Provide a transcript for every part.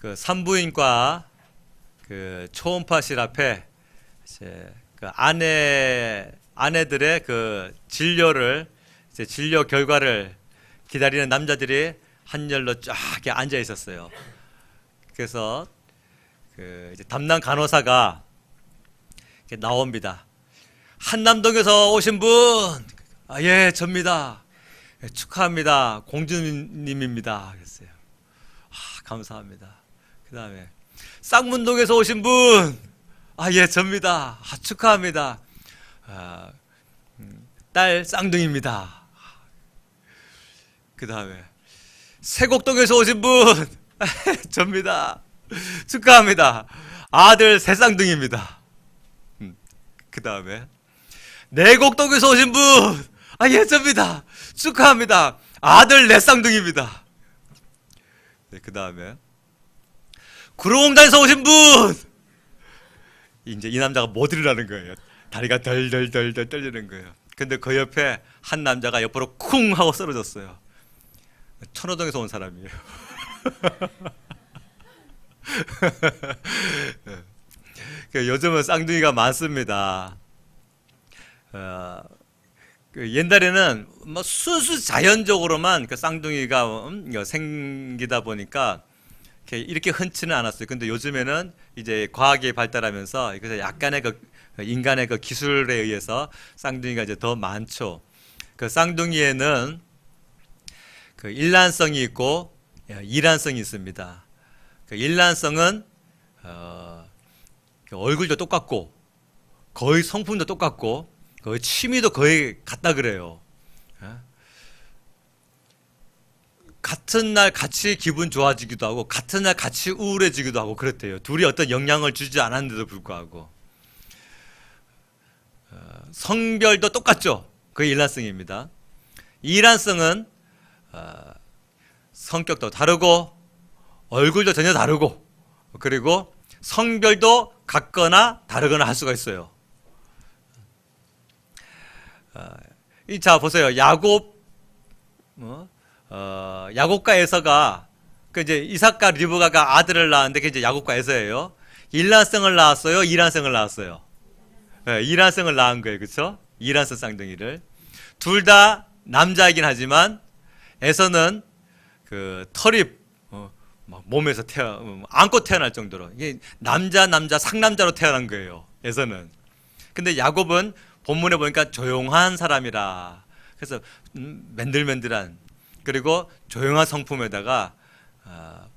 그 산부인과 그 초음파실 앞에 이제 그 아내들의 그 진료를 이제 진료 결과를 기다리는 남자들이 한열로 쫙 이렇게 앉아 있었어요. 그래서 그 이제 담당 간호사가 이렇게 나옵니다. 한남동에서 오신 분, 아, 예, 접니다. 예, 축하합니다. 공주님입니다. 그랬어요. 아, 감사합니다. 그 다음에 쌍문동에서 오신 분, 아, 예, 접니다. 아, 축하합니다. 아, 딸 쌍둥이입니다. 그 다음에 세곡동에서 오신 분, 접니다. 축하합니다. 아들 새 쌍둥이입니다. 그 다음에 내곡동에서 오신 분, 아, 예, 접니다. 축하합니다. 아들 내 쌍둥이입니다. 네, 그 다음에 구로공단에서 오신 분, 이제 이 남자가 뭐 들으라는 거예요. 다리가 덜덜덜덜 떨리는 거예요. 근데 그 옆에 한 남자가 옆으로 쿵 하고 쓰러졌어요. 천호동에서 온 사람이에요. 요즘은 쌍둥이가 많습니다. 그 옛날에는 뭐 순수 자연적으로만 그 쌍둥이가 생기다 보니까 이렇게 흔치는 않았어요. 근데 요즘에는 이제 과학이 발달하면서 그래서 약간의 그 인간의 그 기술에 의해서 쌍둥이가 이제 더 많죠. 그 쌍둥이에는 그 일란성이 있고 이란성이 있습니다. 그 일란성은 그 얼굴도 똑같고 거의 성품도 똑같고 거의 취미도 거의 같다 그래요. 같은 날 같이 기분 좋아지기도 하고 같은 날 같이 우울해지기도 하고 그렇대요. 둘이 어떤 영향을 주지 않았는데도 불구하고 성별도 똑같죠. 그게 일란성입니다. 이란성은 성격도 다르고 얼굴도 전혀 다르고 그리고 성별도 같거나 다르거나 할 수가 있어요. 자 보세요. 야곱과 에서가 그 이제 이삭과 리브가가 아들을 낳았는데 그게 이제 야곱과 에서예요. 일란성을 낳았어요. 이란성을 낳았어요. 네, 이란성을 낳은 거예요. 그렇죠? 이란성 쌍둥이를 둘 다 남자이긴 하지만 에서는 그 털이 막 몸에서 안고 태어날 정도로 이게 남자 상남자로 태어난 거예요. 에서는. 근데 야곱은 본문에 보니까 조용한 사람이라 그래서 맨들맨들한 그리고 조용한 성품에다가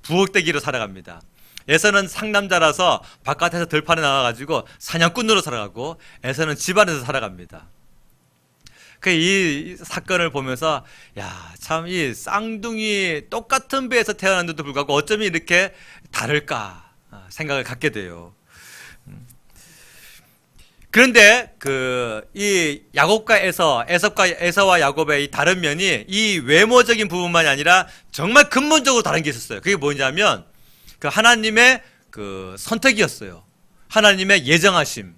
부엌대기로 살아갑니다. 에서는 상남자라서 바깥에서 들판에 나가가지고 사냥꾼으로 살아가고 에서는 집안에서 살아갑니다. 이 사건을 보면서 야, 참 이 쌍둥이 똑같은 배에서 태어났는데도 불구하고 어쩌면 이렇게 다를까 생각을 갖게 돼요. 그런데 이 야곱과 에서와 야곱의 이 다른 면이 이 외모적인 부분만이 아니라 정말 근본적으로 다른 게 있었어요. 그게 뭐냐면 그 하나님의 그 선택이었어요. 하나님의 예정하심.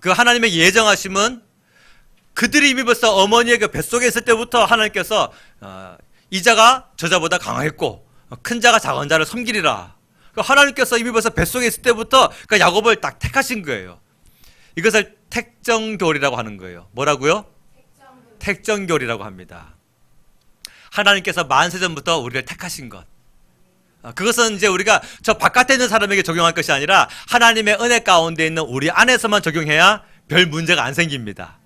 그 하나님의 예정하심은 그들이 이미 벌써 어머니의 그 뱃속에 있을 때부터 하나님께서 이자가 저자보다 강하겠고 큰 자가 작은 자를 섬기리라. 하나님께서 이미 벌써 뱃속에 있을 때부터 그 야곱을 딱 택하신 거예요. 이것을 택정교리라고 하는 거예요. 뭐라고요? 택정교리라고 합니다. 하나님께서 만세전부터 우리를 택하신 것. 그것은 이제 우리가 저 바깥에 있는 사람에게 적용할 것이 아니라 하나님의 은혜 가운데 있는 우리 안에서만 적용해야 별 문제가 안 생깁니다.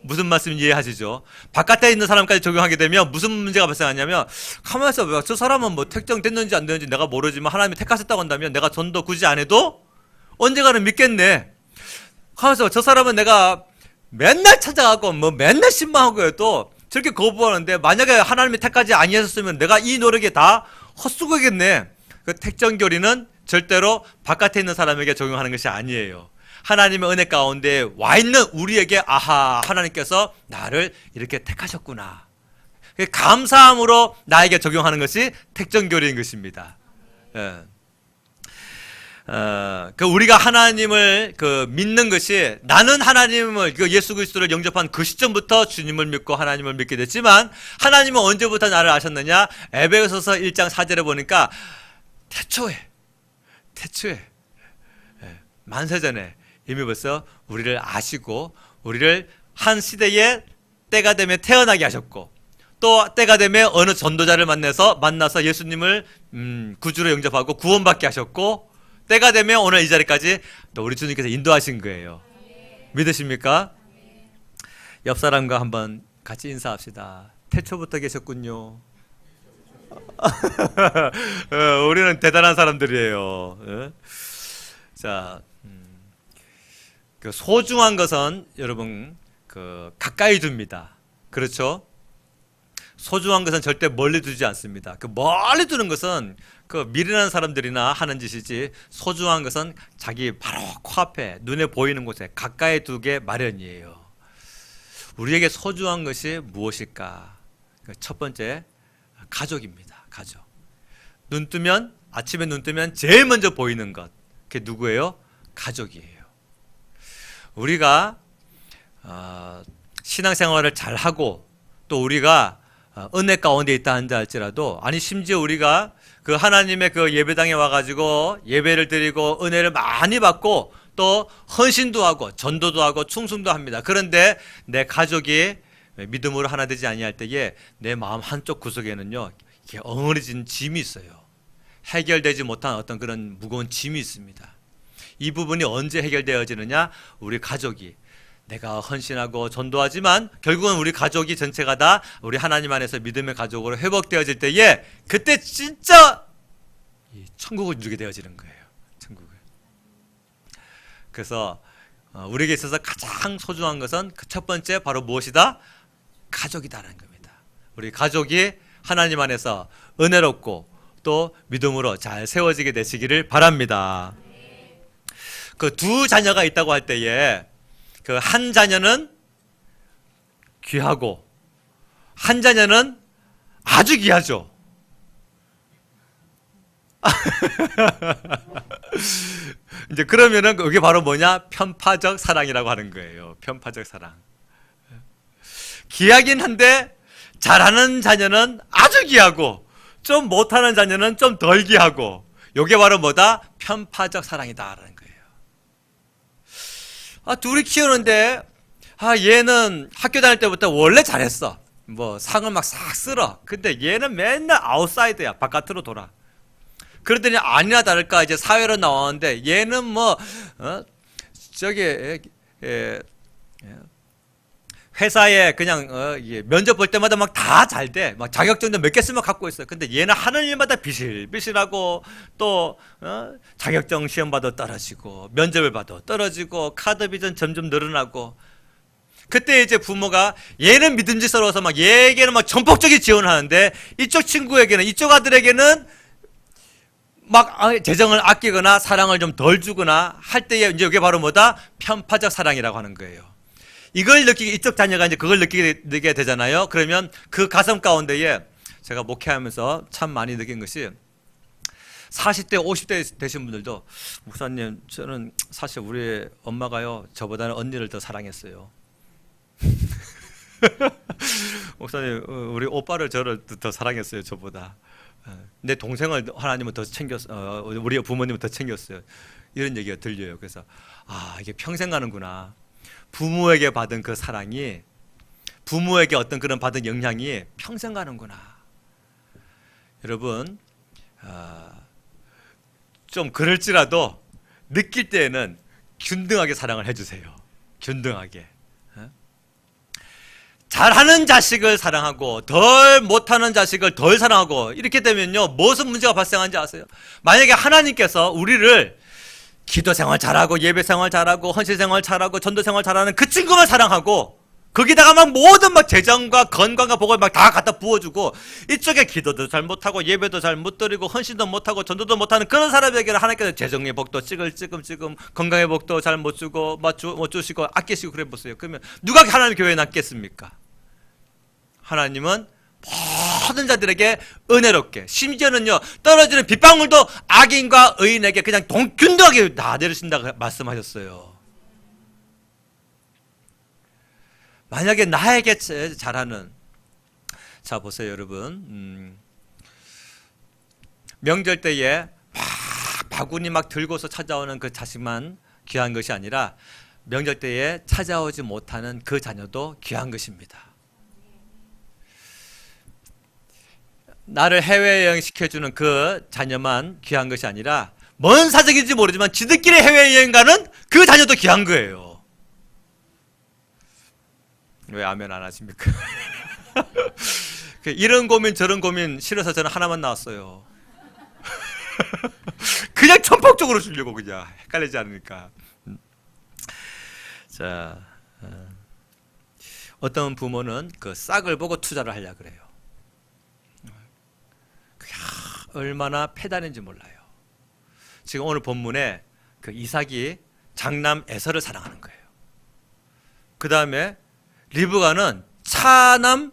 무슨 말씀인지 이해하시죠? 바깥에 있는 사람까지 적용하게 되면 무슨 문제가 발생하냐면 가만히 있어봐. 저 사람은 뭐 택정됐는지 안 됐는지 내가 모르지만 하나님이 택하셨다고 한다면 내가 전도 굳이 안 해도 언젠가는 믿겠네. 가만히 있어봐. 저 사람은 내가 맨날 찾아가고 뭐 맨날 신방하고 해도 저렇게 거부하는데 만약에 하나님이 택하지 아니하셨으면 내가 이 노력에 다 헛수고겠네. 그 택정교리는 절대로 바깥에 있는 사람에게 적용하는 것이 아니에요. 하나님의 은혜 가운데 와 있는 우리에게 아하, 하나님께서 나를 이렇게 택하셨구나. 감사함으로 나에게 적용하는 것이 택정교리인 것입니다. 예. 우리가 하나님을 믿는 것이 나는 하나님을 예수 그리스도를 영접한 그 시점부터 주님을 믿고 하나님을 믿게 됐지만 하나님은 언제부터 나를 아셨느냐? 에베소서 1장 4절에 보니까 태초에 만세전에 이미 벌써 우리를 아시고 우리를 한 시대에 때가 되면 태어나게 하셨고 또 때가 되면 어느 전도자를 만나서 예수님을 구주로 영접하고 구원받게 하셨고 때가 되면 오늘 이 자리까지 또 우리 주님께서 인도하신 거예요. 믿으십니까? 옆 사람과 한번 같이 인사합시다. 태초부터 계셨군요. 우리는 대단한 사람들이에요. 자, 그 소중한 것은 여러분 가까이 둡니다. 그렇죠? 소중한 것은 절대 멀리 두지 않습니다. 그 멀리 두는 것은 그 미련한 사람들이나 하는 짓이지 소중한 것은 자기 바로 코앞에 눈에 보이는 곳에 가까이 두게 마련이에요. 우리에게 소중한 것이 무엇일까? 첫 번째 가족입니다. 가족. 아침에 눈 뜨면 제일 먼저 보이는 것 그게 누구예요? 가족이에요. 우리가 신앙생활을 잘하고 또 우리가 은혜 가운데 있다 한다 할지라도 아니 심지어 우리가 그 하나님의 그 예배당에 와가지고 예배를 드리고 은혜를 많이 받고 또 헌신도 하고 전도도 하고 충성도 합니다. 그런데 내 가족이 믿음으로 하나 되지 아니할 때에 내 마음 한쪽 구석에는요 이렇게 엉어리진 짐이 있어요. 해결되지 못한 어떤 그런 무거운 짐이 있습니다. 이 부분이 언제 해결되어지느냐? 우리 가족이 내가 헌신하고 전도하지만 결국은 우리 가족이 전체가 다 우리 하나님 안에서 믿음의 가족으로 회복되어질 때에 그때 진짜 천국을 누리게 되어지는 거예요. 천국을. 그래서 우리에게 있어서 가장 소중한 것은 그 첫 번째 바로 무엇이다? 가족이다라는 겁니다. 우리 가족이 하나님 안에서 은혜롭고 또 믿음으로 잘 세워지게 되시기를 바랍니다. 그 두 자녀가 있다고 할 때에 그 한 자녀는 귀하고 한 자녀는 아주 귀하죠. 이제 그러면은 그게 바로 뭐냐? 편파적 사랑이라고 하는 거예요. 편파적 사랑. 귀하긴 한데 잘하는 자녀는 아주 귀하고 좀 못하는 자녀는 좀 덜 귀하고 이게 바로 뭐다? 편파적 사랑이다라는 거예요. 둘이 키우는데 얘는 학교 다닐 때부터 원래 잘했어. 뭐 상을 막 싹 쓸어. 근데 얘는 맨날 아웃사이드야. 바깥으로 돌아. 그러더니 아니나 다를까 이제 사회로 나왔는데 얘는 회사에 그냥 면접 볼 때마다 막 다 잘 돼. 막 자격증도 몇 개 쓰면 갖고 있어. 근데 얘는 하는 일마다 비실비실하고 또 자격증 시험 봐도 떨어지고 면접을 봐도 떨어지고 카드 비전 점점 늘어나고. 그때 이제 부모가 얘는 믿음직스러워서 막 얘에게는 막 전폭적인 지원을 하는데 이쪽 친구에게는 이쪽 아들에게는 막 재정을 아끼거나 사랑을 좀 덜 주거나 할 때에 이제 이게 바로 뭐다? 편파적 사랑이라고 하는 거예요. 이걸 이쪽 자녀가 이제 그걸 느끼게 되잖아요. 그러면 그 가슴 가운데에 제가 목회하면서 참 많이 느낀 것이 40대, 50대 되신 분들도 목사님, 저는 사실 우리 엄마가요, 저보다는 언니를 더 사랑했어요. 목사님, 우리 오빠를 저를 더 사랑했어요, 저보다. 내 동생을 하나님은 더 챙겼어요. 우리 부모님은 더 챙겼어요. 이런 얘기가 들려요. 그래서 이게 평생 가는구나. 부모에게 받은 그 사랑이 부모에게 어떤 그런 받은 영향이 평생 가는구나. 여러분 좀 그럴지라도 느낄 때에는 균등하게 사랑을 해주세요. 균등하게. 잘하는 자식을 사랑하고 덜 못하는 자식을 덜 사랑하고 이렇게 되면요 무슨 문제가 발생하는지 아세요? 만약에 하나님께서 우리를 기도 생활 잘하고 예배 생활 잘하고 헌신 생활 잘하고 전도 생활 잘하는 그 친구만 사랑하고 거기다가 막 모든 막 재정과 건강과 복을 막 다 갖다 부어주고 이쪽에 기도도 잘 못하고 예배도 잘 못 드리고 헌신도 못하고 전도도 못하는 그런 사람에게는 하나님께서 재정의 복도 찌글찌금 건강의 복도 잘 못 주고 못 주시고 아끼시고 그래 보세요. 그러면 누가 하나님 교회에 남겠습니까? 하나님은 모든 자들에게 은혜롭게 심지어는요 떨어지는 빗방울도 악인과 의인에게 그냥 균등하게 다 내리신다고 말씀하셨어요. 만약에 나에게 잘하는 자 보세요 여러분 명절 때에 바구니 막 들고서 찾아오는 그 자식만 귀한 것이 아니라 명절 때에 찾아오지 못하는 그 자녀도 귀한 것입니다. 나를 해외여행 시켜주는 그 자녀만 귀한 것이 아니라 뭔 사정인지 모르지만 지들끼리 해외여행 가는 그 자녀도 귀한 거예요. 왜 아멘 안 하십니까? 이런 고민 저런 고민 싫어서 저는 하나만 나왔어요. 그냥 천폭적으로 주려고, 그냥 헷갈리지 않으니까. 자, 어떤 부모는 그 싹을 보고 투자를 하려고 그래요. 얼마나 패단인지 몰라요. 지금 오늘 본문에 그 이삭이 장남 에서를 사랑하는 거예요. 그 다음에 리브가는 차남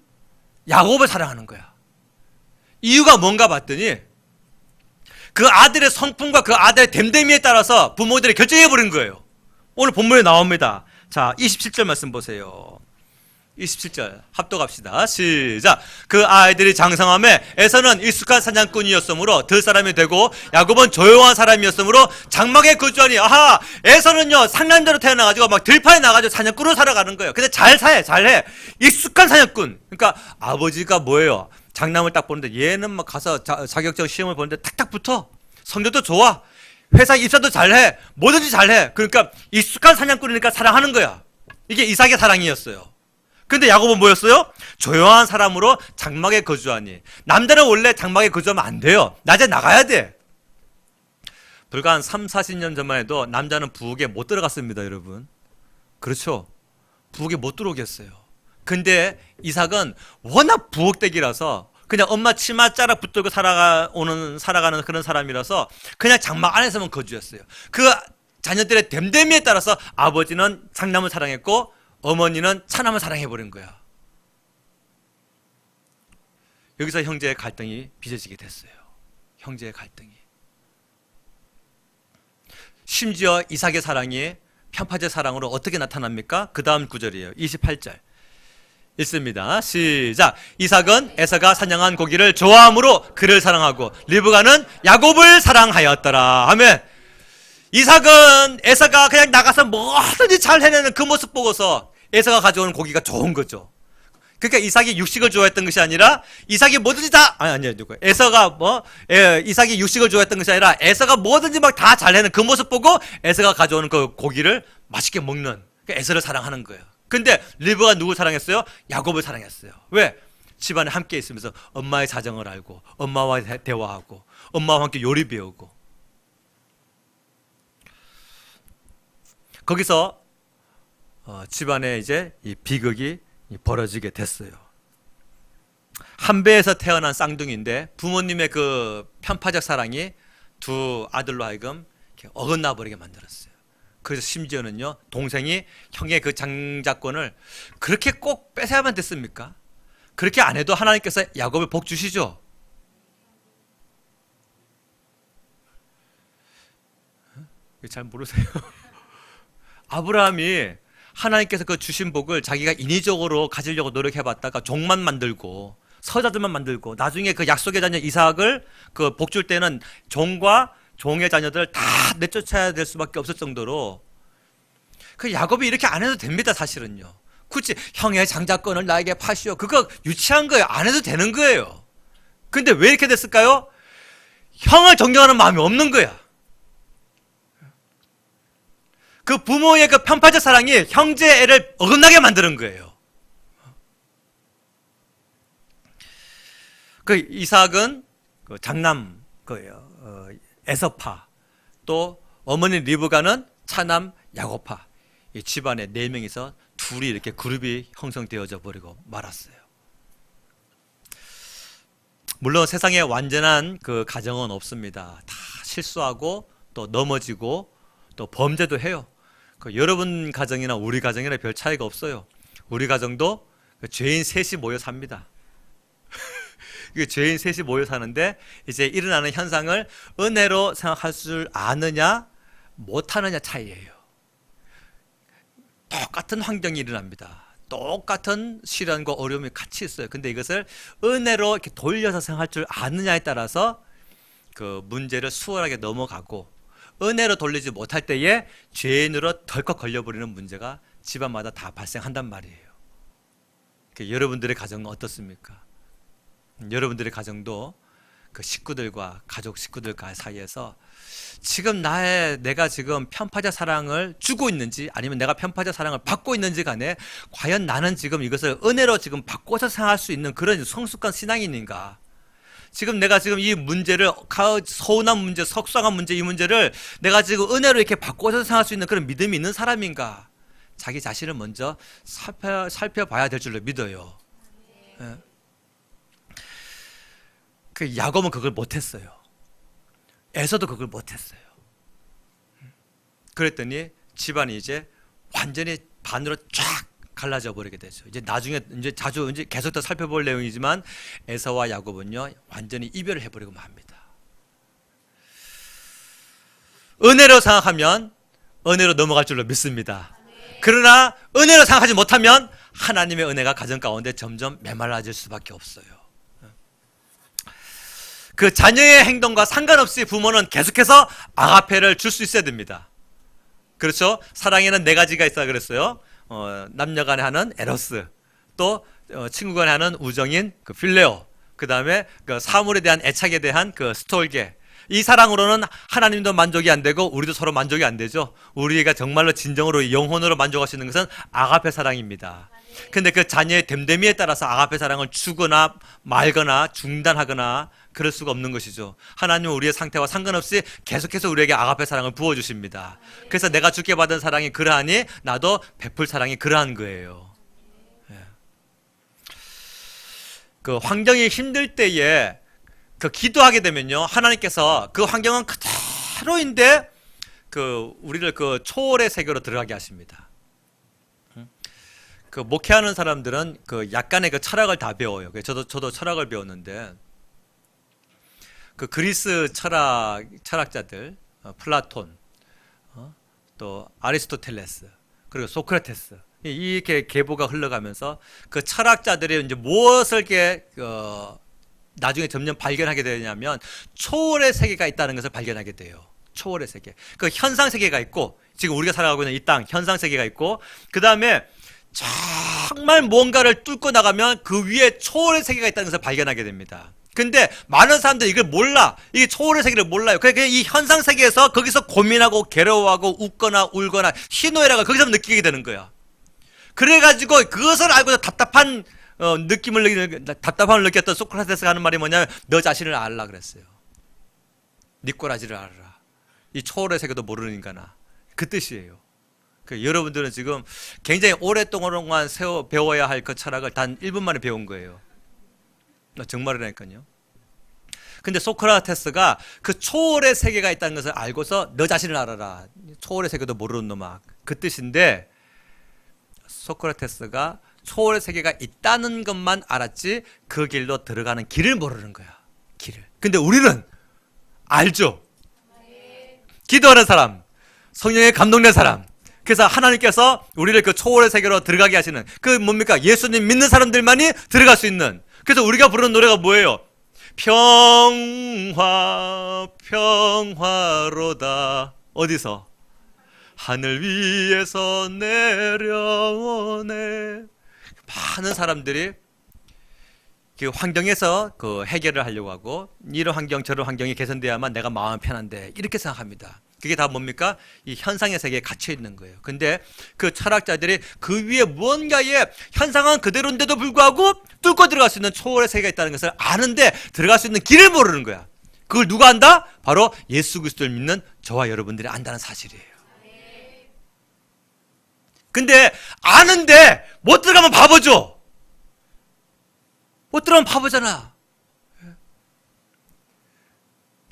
야곱을 사랑하는 거야. 이유가 뭔가 봤더니 그 아들의 성품과 그 아들의 됨됨이에 따라서 부모들이 결정해버린 거예요. 오늘 본문에 나옵니다. 자, 27절 말씀 보세요. 27절 합독합시다. 시작. 그 아이들이 장성함에 에서는 익숙한 사냥꾼이었으므로 들 사람이 되고 야곱은 조용한 사람이었으므로 장막에 거주하니, 아하, 에서는요 상남자로 태어나가지고 막 들판에 나가지고 사냥꾼으로 살아가는 거예요. 근데 잘해. 익숙한 사냥꾼. 그러니까 아버지가 뭐예요? 장남을 딱 보는데 얘는 막 가서 자격증 시험을 보는데 탁탁 붙어. 성적도 좋아. 회사 입사도 잘해. 뭐든지 잘해. 그러니까 익숙한 사냥꾼이니까 사랑하는 거야. 이게 이삭의 사랑이었어요. 근데 야곱은 뭐였어요? 조용한 사람으로 장막에 거주하니. 남자는 원래 장막에 거주하면 안 돼요. 낮에 나가야 돼. 불과 한 3, 40년 전만 해도 남자는 부엌에 못 들어갔습니다, 여러분. 그렇죠? 부엌에 못 들어오겠어요. 근데 이삭은 워낙 부엌대기라서 그냥 엄마 치마 자락 붙들고 살아가는 그런 사람이라서 그냥 장막 안에서만 거주했어요. 그 자녀들의 됨됨이에 따라서 아버지는 장남을 사랑했고 어머니는 차남을 사랑해버린 거야. 여기서 형제의 갈등이 빚어지게 됐어요. 형제의 갈등이. 심지어 이삭의 사랑이 편파적 사랑으로 어떻게 나타납니까? 그 다음 구절이에요. 28절 읽습니다. 시작. 이삭은 에서가 사냥한 고기를 좋아함으로 그를 사랑하고 리브가는 야곱을 사랑하였더라. 아멘. 이삭은 에서가 그냥 나가서 뭐든지 잘 해내는 그 모습 보고서 에서가 가져오는 고기가 좋은 거죠. 그러니까 이삭이 육식을 좋아했던 것이 아니라 이삭이 뭐든지 다 아니요 에서가 이삭이 육식을 좋아했던 것이 아니라 에서가 뭐든지 막 다 잘 해내는 그 모습 보고 에서가 가져오는 그 고기를 맛있게 먹는, 그러니까 에서를 사랑하는 거예요. 근데 리브가 누굴 사랑했어요? 야곱을 사랑했어요. 왜? 집안에 함께 있으면서 엄마의 사정을 알고 엄마와 대화하고 엄마와 함께 요리 배우고. 거기서 집안에 이제 이 비극이 벌어지게 됐어요. 한 배에서 태어난 쌍둥이인데 부모님의 그 편파적 사랑이 두 아들로 하여금 이렇게 어긋나 버리게 만들었어요. 그래서 심지어는요 동생이 형의 그 장자권을 그렇게 꼭 뺏어야만 됐습니까? 그렇게 안 해도 하나님께서 야곱을 복 주시죠. 잘 모르세요? 아브라함이 하나님께서 그 주신 복을 자기가 인위적으로 가지려고 노력해봤다가 종만 만들고 서자들만 만들고 나중에 그 약속의 자녀 이삭을 그 복 줄 때는 종과 종의 자녀들 다 내쫓아야 될 수밖에 없을 정도로 그 야곱이 이렇게 안 해도 됩니다. 사실은요. 굳이 형의 장자권을 나에게 파시오, 그거 유치한 거예요. 안 해도 되는 거예요. 근데 왜 이렇게 됐을까요? 형을 존경하는 마음이 없는 거야. 그 부모의 그 편파적 사랑이 형제 애를 어긋나게 만드는 거예요. 그 이삭은 그 장남 에서파, 또 어머니 리브가는 차남 야곱파, 이 집안에 4명이서 둘이 이렇게 그룹이 형성되어져 버리고 말았어요. 물론 세상에 완전한 그 가정은 없습니다. 다 실수하고 또 넘어지고 또 범죄도 해요. 그 여러분 가정이나 우리 가정이나 별 차이가 없어요. 우리 가정도 죄인 셋이 모여 삽니다. 죄인 셋이 모여 사는데 이제 일어나는 현상을 은혜로 생각할 줄 아느냐 못하느냐 차이예요. 똑같은 환경이 일어납니다. 똑같은 시련과 어려움이 같이 있어요. 근데 이것을 은혜로 이렇게 돌려서 생각할 줄 아느냐에 따라서 그 문제를 수월하게 넘어가고 은혜로 돌리지 못할 때에 죄인으로 덜컥 걸려버리는 문제가 집안마다 다 발생한단 말이에요. 여러분들의 가정은 어떻습니까? 여러분들의 가정도 그 식구들과 가족 식구들과 사이에서 지금 내가 지금 편파자 사랑을 주고 있는지 아니면 내가 편파자 사랑을 받고 있는지 간에 과연 나는 지금 이것을 은혜로 지금 바꿔서 생각할 수 있는 그런 성숙한 신앙인인가? 지금 내가 지금 이 문제를 서운한 문제, 속상한 문제 이 문제를 내가 지금 은혜로 이렇게 바꿔서 생각할 수 있는 그런 믿음이 있는 사람인가? 자기 자신을 먼저 살펴봐야 될 줄로 믿어요. 예. 그 야곱은 그걸 못했어요. 에서도 그걸 못했어요. 그랬더니 집안이 이제 완전히 반으로 쫙 갈라져 버리게 되죠. 이제 나중에 이제 계속 더 살펴볼 내용이지만 에서와 야곱은요 완전히 이별을 해버리고 맙니다. 은혜로 생각하면 은혜로 넘어갈 줄로 믿습니다. 그러나 은혜로 생각하지 못하면 하나님의 은혜가 가정 가운데 점점 메말라질 수밖에 없어요. 그 자녀의 행동과 상관없이 부모는 계속해서 아가페를 줄 수 있어야 됩니다. 그렇죠? 사랑에는 네 가지가 있어야 그랬어요. 남녀 간에 하는 에로스, 또 친구 간에 하는 우정인 그 필레오, 그 다음에 그 사물에 대한 애착에 대한 그 스톨게. 이 사랑으로는 하나님도 만족이 안 되고 우리도 서로 만족이 안 되죠. 우리가 정말로 진정으로 영혼으로 만족할 수 있는 것은 아가페 사랑입니다. 근데 그 자녀의 됨됨이에 따라서 아가페 사랑을 주거나 말거나 중단하거나 그럴 수가 없는 것이죠. 하나님은 우리의 상태와 상관없이 계속해서 우리에게 아가페 사랑을 부어주십니다. 그래서 내가 주께 받은 사랑이 그러하니 나도 베풀 사랑이 그러한 거예요. 그 환경이 힘들 때에 그 기도하게 되면요 하나님께서 그 환경은 그대로인데 그 우리를 그 초월의 세계로 들어가게 하십니다. 그 목회하는 사람들은 그 약간의 그 철학을 다 배워요. 저도 철학을 배웠는데 그 그리스 철학자들 플라톤, 또 아리스토텔레스, 그리고 소크라테스 이렇게 계보가 흘러가면서 그 철학자들이 이제 무엇을 나중에 점점 발견하게 되냐면 초월의 세계가 있다는 것을 발견하게 돼요. 초월의 세계. 그 현상 세계가 있고 지금 우리가 살아가고 있는 이 땅 현상 세계가 있고 그 다음에 정말 뭔가를 뚫고 나가면 그 위에 초월의 세계가 있다는 것을 발견하게 됩니다. 근데 많은 사람들이 이걸 몰라. 이게 초월의 세계를 몰라요. 그러니까 이 현상 세계에서 거기서 고민하고 괴로워하고 웃거나 울거나 희노애락을 거기서 느끼게 되는 거야. 그래가지고 그것을 알고서 답답함을 느꼈던 소크라테스가 하는 말이 뭐냐면 너 자신을 알라 그랬어요. 네 꼬라지를 알아라. 이 초월의 세계도 모르는 인간아. 그 뜻이에요. 여러분들은 지금 굉장히 오랫동안 배워야 할 그 철학을 단 1분 만에 배운 거예요. 정말이라니까요. 근데 소크라테스가 그 초월의 세계가 있다는 것을 알고서 너 자신을 알아라. 초월의 세계도 모르는 놈아. 그 뜻인데 소크라테스가 초월의 세계가 있다는 것만 알았지 그 길로 들어가는 길을 모르는 거야. 길을. 근데 우리는 알죠. 기도하는 사람, 성령에 감동된 사람. 그래서 하나님께서 우리를 그 초월의 세계로 들어가게 하시는 그 뭡니까? 예수님 믿는 사람들만이 들어갈 수 있는. 그래서 우리가 부르는 노래가 뭐예요? 평화 평화로다. 어디서? 하늘 위에서 내려오네. 많은 사람들이 그 환경에서 그 해결을 하려고 하고 이런 환경 저런 환경이 개선돼야만 내가 마음이 편한데 이렇게 생각합니다. 그게 다 뭡니까? 이 현상의 세계에 갇혀 있는 거예요. 근데 그 철학자들이 그 위에 무언가의 현상은 그대로인데도 불구하고 뚫고 들어갈 수 있는 초월의 세계가 있다는 것을 아는데 들어갈 수 있는 길을 모르는 거야. 그걸 누가 안다? 바로 예수 그리스도를 믿는 저와 여러분들이 안다는 사실이에요. 근데 아는데 못 들어가면 바보죠. 못 들어가면 바보잖아.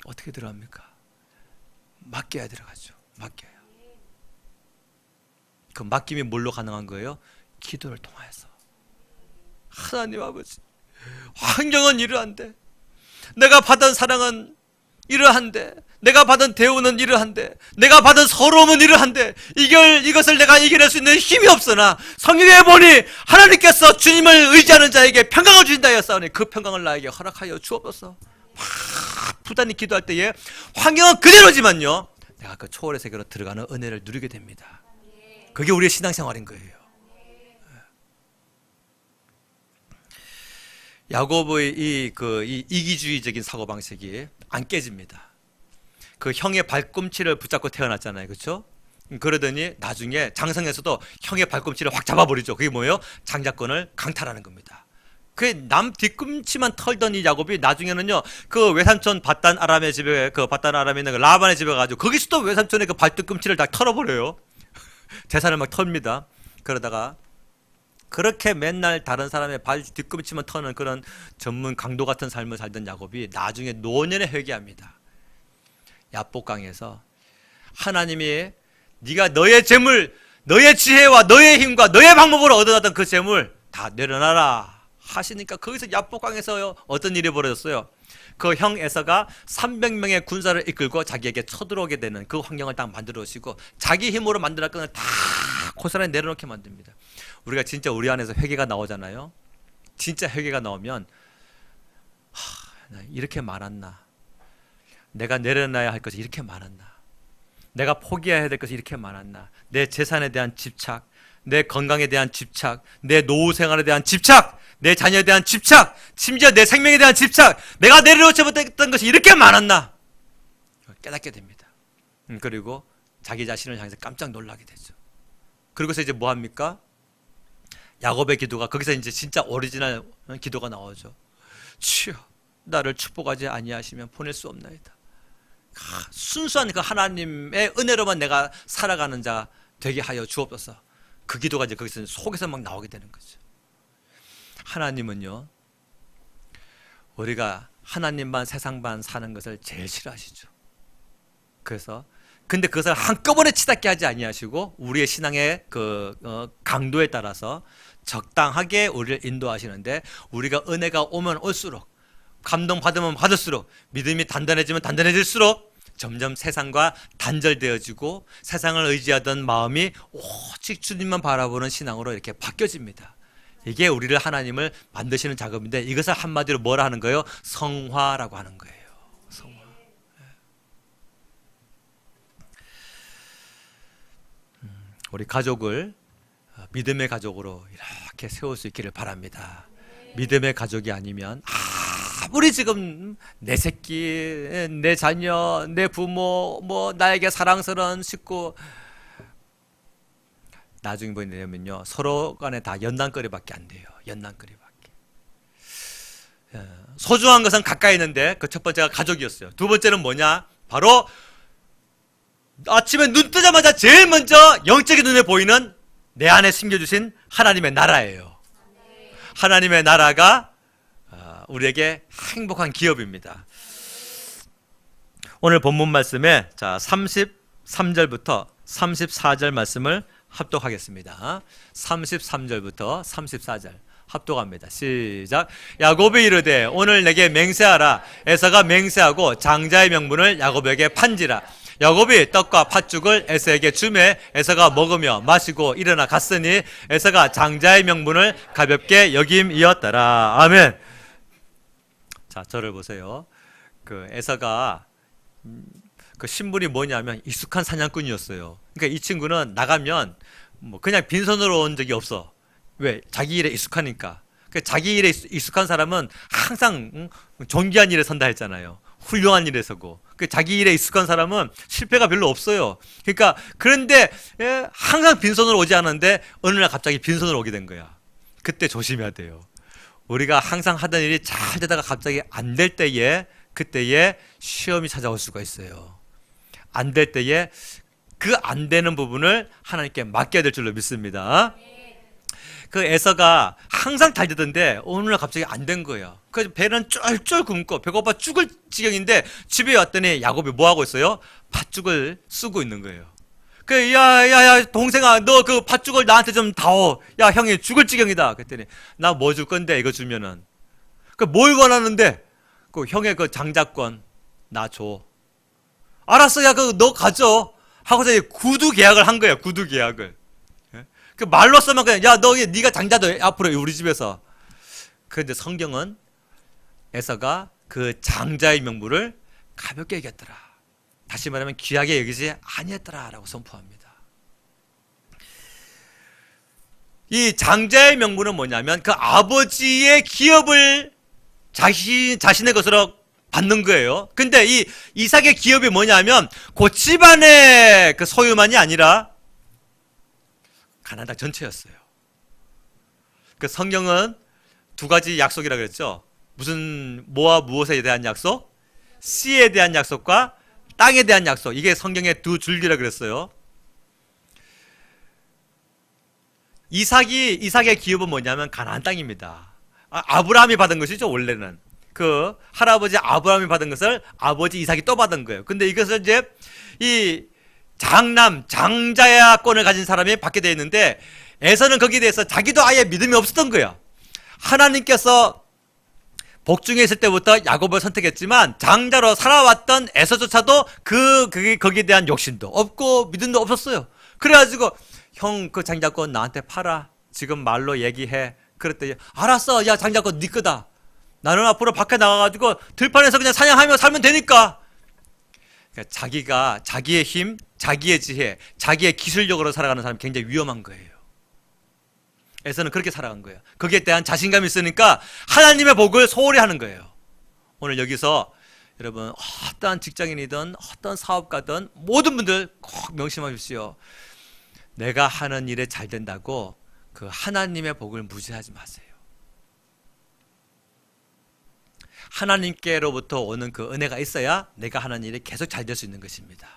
어떻게 들어갑니까? 맡겨야 들어가죠. 맡겨야. 그 맡김이 뭘로 가능한 거예요? 기도를 통해서. 하나님 아버지, 환경은 이러한데, 내가 받은 사랑은 이러한데, 내가 받은 대우는 이러한데, 내가 받은 서러움은 이러한데, 이것을 내가 이겨낼 수 있는 힘이 없으나 성경에 보니 하나님께서 주님을 의지하는 자에게 평강을 주신다 하였사오니 그 평강을 나에게 허락하여 주옵소서. 부단히 기도할 때에 환경은 그대로지만요, 내가 그 초월의 세계로 들어가는 은혜를 누리게 됩니다. 그게 우리의 신앙생활인 거예요. 야곱의 이 이기주의적인 사고방식이 안 깨집니다. 그 형의 발꿈치를 붙잡고 태어났잖아요. 그렇죠? 그러더니 나중에 장성에서도 형의 발꿈치를 확 잡아버리죠. 그게 뭐예요? 장자권을 강탈하는 겁니다. 그 남 뒤꿈치만 털던 이 야곱이 나중에는요, 그 외삼촌 바단 아람의 집에, 그 바단 아람에 있는 그 라반의 집에 가지고 거기서도 외삼촌의 그 발뒤꿈치를 다 털어버려요. 재산을 막 털입니다. 그러다가 그렇게 맨날 다른 사람의 발 뒤꿈치만 터는 그런 전문 강도 같은 삶을 살던 야곱이 나중에 노년에 회개합니다. 야복강에서 하나님이 네가 너의 재물, 너의 지혜와 너의 힘과 너의 방법으로 얻어놨던 그 재물 다 내려놔라 하시니까 거기서 야복강에서 어떤 일이 벌어졌어요? 그 형 에서가 300명의 군사를 이끌고 자기에게 쳐들어오게 되는 그 환경을 딱 만들어 오시고 자기 힘으로 만들었던 걸 다 고스란히 내려놓게 만듭니다. 우리가 진짜 우리 안에서 회개가 나오잖아요. 진짜 회개가 나오면 이렇게 많았나, 내가 내려놔야 할 것이 이렇게 많았나, 내가 포기해야 될 것이 이렇게 많았나, 내 재산에 대한 집착, 내 건강에 대한 집착, 내 노후 생활에 대한 집착, 내 자녀에 대한 집착, 심지어 내 생명에 대한 집착, 내가 내려놓지 못했던 것이 이렇게 많았나 깨닫게 됩니다. 그리고 자기 자신을 향해서 깜짝 놀라게 되죠. 그리고서 이제 뭐 합니까? 야곱의 기도가 거기서 이제 진짜 오리지널 기도가 나오죠. 주여, 나를 축복하지 아니하시면 보낼 수 없나이다. 순수한 그 하나님의 은혜로만 내가 살아가는 자 되게 하여 주옵소서. 그 기도가 이제 거기서 속에서 막 나오게 되는 거죠. 하나님은요, 우리가 하나님 반 세상 반 사는 것을 제일 싫어하시죠. 그래서 근데 그것을 한꺼번에 치닫게 하지 아니하시고 우리의 신앙의 강도에 따라서 적당하게 우리를 인도하시는데, 우리가 은혜가 오면 올수록, 감동 받으면 받을수록, 믿음이 단단해지면 단단해질수록 점점 세상과 단절되어지고 세상을 의지하던 마음이 오직 주님만 바라보는 신앙으로 이렇게 바뀌어집니다. 이게 우리를 하나님을 만드시는 작업인데, 이것을 한마디로 뭐라 하는 거예요? 성화라고 하는 거예요. 성화. 우리 가족을 믿음의 가족으로 이렇게 세울 수 있기를 바랍니다. 믿음의 가족이 아니면 아무리 지금 내 새끼, 내 자녀, 내 부모, 뭐 나에게 사랑스러운 식구, 나중에 보이냐면요, 서로 간에 다 연단거리밖에 안 돼요. 연단거리밖에. 소중한 것은 가까이 있는데 그 첫 번째가 가족이었어요. 두 번째는 뭐냐? 바로 아침에 눈 뜨자마자 제일 먼저 영적인 눈에 보이는 내 안에 심겨주신 하나님의 나라예요. 하나님의 나라가 우리에게 행복한 기업입니다. 오늘 본문 말씀에 33절부터 34절 말씀을 합독하겠습니다. 33절부터 34절 합독합니다. 시작. 야곱이 이르되 오늘 내게 맹세하라. 에서가 맹세하고 장자의 명분을 야곱에게 판지라. 야곱이 떡과 팥죽을 에서에게 주매 에서가 먹으며 마시고 일어나 갔으니 에서가 장자의 명분을 가볍게 여김이었더라. 아멘. 자, 저를 보세요. 그 에서가 그 신분이 뭐냐면 익숙한 사냥꾼이었어요. 그러니까 이 친구는 나가면 뭐 그냥 빈손으로 온 적이 없어. 왜? 자기 일에 익숙하니까. 그 자기 일에 익숙한 사람은 항상 존귀한 일에 선다 했잖아요. 훌륭한 일에 서고. 그 자기 일에 익숙한 사람은 실패가 별로 없어요. 그러니까 그런데 항상 빈손으로 오지 않았는데 어느 날 갑자기 빈손으로 오게 된 거야. 그때 조심해야 돼요. 우리가 항상 하던 일이 잘 되다가 갑자기 안 될 때에, 그때에 시험이 찾아올 수가 있어요. 안 될 때에 그 안 되는 부분을 하나님께 맡겨야 될 줄로 믿습니다. 그 에서가 항상 잘 되던데 어느 날 갑자기 안 된 거예요. 그래서 배는 쫄쫄 굶고 배고파 죽을 지경인데 집에 왔더니 야곱이 뭐 하고 있어요? 팥죽을 쓰고 있는 거예요. 그 야야야 동생아, 너 그 팥죽을 나한테 좀 다오. 야 형이 죽을 지경이다. 그랬더니 나 뭐 줄 건데 이거 주면은. 그 뭘 원하는데? 그 형의 그 장자권 나 줘. 알았어, 야 그 너 가져. 하고서 구두 계약을 한 거예요. 구두 계약을. 그 말로써만 그냥 야 너 네가 장자도 앞으로 우리 집에서. 그런데 성경은 에서가 그 장자의 명분을 가볍게 여겼더라. 다시 말하면 귀하게 여기지 아니했더라라고 선포합니다. 이 장자의 명분은 뭐냐면 그 아버지의 기업을 자신의 것으로 받는 거예요. 근데 이 이삭의 기업이 뭐냐면 그 집안의 그 소유만이 아니라 가나안 땅 전체였어요. 그 성경은 두 가지 약속이라고 그랬죠. 뭐와 무엇에 대한 약속? 씨에 대한 약속과 땅에 대한 약속. 이게 성경의 두 줄기라고 그랬어요. 이삭의 기업은 뭐냐면 가나안 땅입니다. 아브라함이 받은 것이죠, 원래는. 그 할아버지 아브라함이 받은 것을 아버지 이삭이 또 받은 거예요. 근데 이것을 이제 이 장자야권을 가진 사람이 받게 되어 있는데 에서는 거기에 대해서 자기도 아예 믿음이 없었던 거예요. 하나님께서 복중에 있을 때부터 야곱을 선택했지만 장자로 살아왔던 에서조차도 거기에 대한 욕심도 없고 믿음도 없었어요. 그래가지고 형 그 장자권 나한테 팔아. 지금 말로 얘기해. 그랬더니 알았어. 야 장자권 네 거다. 나는 앞으로 밖에 나가가지고 들판에서 그냥 사냥하며 살면 되니까. 그러니까 자기가 자기의 힘, 자기의 지혜, 자기의 기술력으로 살아가는 사람이 굉장히 위험한 거예요. 에서는 그렇게 살아간 거예요. 거기에 대한 자신감이 있으니까 하나님의 복을 소홀히 하는 거예요. 오늘 여기서 여러분 어떠한 직장인이든 어떤 사업가든 모든 분들 꼭 명심하십시오. 내가 하는 일에 잘 된다고 그 하나님의 복을 무시하지 마세요. 하나님께로부터 오는 그 은혜가 있어야 내가 하는 일이 계속 잘 될 수 있는 것입니다.